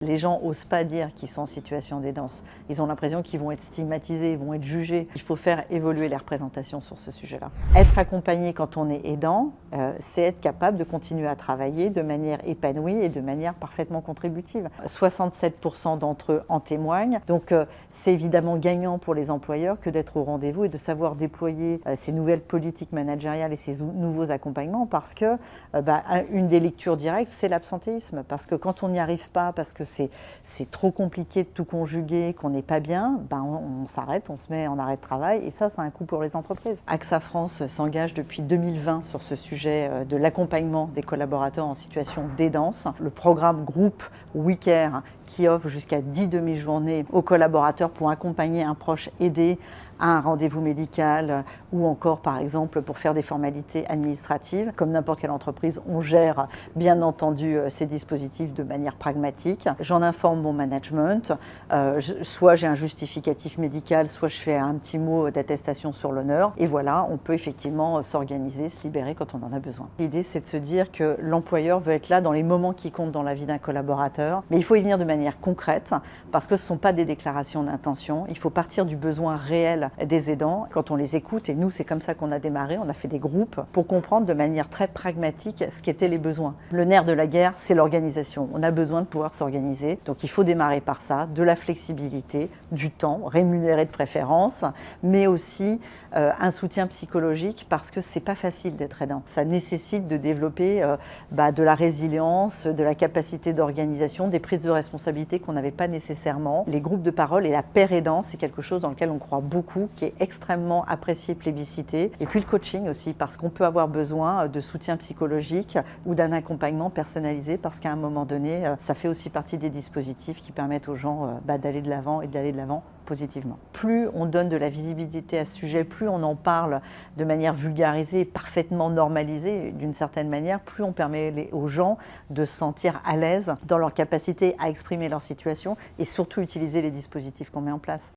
Les gens n'osent pas dire qu'ils sont en situation d'aidance. Ils ont l'impression qu'ils vont être stigmatisés, ils vont être jugés. Il faut faire évoluer les représentations sur ce sujet-là. Être accompagné quand on est aidant, c'est être capable de continuer à travailler de manière épanouie et de manière parfaitement contributive. 67% d'entre eux en témoignent. Donc c'est évidemment gagnant pour les employeurs que d'être au rendez-vous et de savoir déployer ces nouvelles politiques managériales et ces nouveaux accompagnements parce que une des lectures directes, c'est l'absentéisme. Parce que quand on n'y arrive pas, parce que c'est trop compliqué de tout conjuguer, qu'on n'est pas bien, on s'arrête, on se met en arrêt de travail et ça a un coût pour les entreprises. AXA France s'engage depuis 2020 sur ce sujet de l'accompagnement des collaborateurs en situation d'aidance. Le programme groupe WeCare qui offre jusqu'à 10 demi-journées aux collaborateurs pour accompagner un proche aidé à un rendez-vous médical ou encore par exemple pour faire des formalités administratives. Comme n'importe quelle entreprise, on gère bien entendu ces dispositifs de manière pragmatique. J'en informe mon management, soit j'ai un justificatif médical, soit je fais un petit mot d'attestation sur l'honneur et voilà, on peut effectivement s'organiser, se libérer quand on en a besoin. L'idée c'est de se dire que l'employeur veut être là dans les moments qui comptent dans la vie d'un collaborateur, mais il faut y venir de manière concrète parce que ce ne sont pas des déclarations d'intention, il faut partir du besoin réel des aidants. Quand on les écoute, et nous c'est comme ça qu'on a démarré, on a fait des groupes pour comprendre de manière très pragmatique ce qu'étaient les besoins. Le nerf de la guerre, c'est l'organisation. On a besoin de pouvoir s'organiser, donc il faut démarrer par ça, de la flexibilité, du temps, rémunéré de préférence, mais aussi un soutien psychologique parce que c'est pas facile d'être aidant. Ça nécessite de développer de la résilience, de la capacité d'organisation, des prises de responsabilité qu'on n'avait pas nécessairement. Les groupes de parole et la paire aidant, c'est quelque chose dans lequel on croit beaucoup, qui est extrêmement apprécié, plébiscité. Et puis le coaching aussi, parce qu'on peut avoir besoin de soutien psychologique ou d'un accompagnement personnalisé, parce qu'à un moment donné, ça fait aussi partie des dispositifs qui permettent aux gens d'aller de l'avant et d'aller de l'avant positivement. Plus on donne de la visibilité à ce sujet, plus on en parle de manière vulgarisée et parfaitement normalisée d'une certaine manière, plus on permet aux gens de se sentir à l'aise dans leur capacité à exprimer leur situation et surtout utiliser les dispositifs qu'on met en place.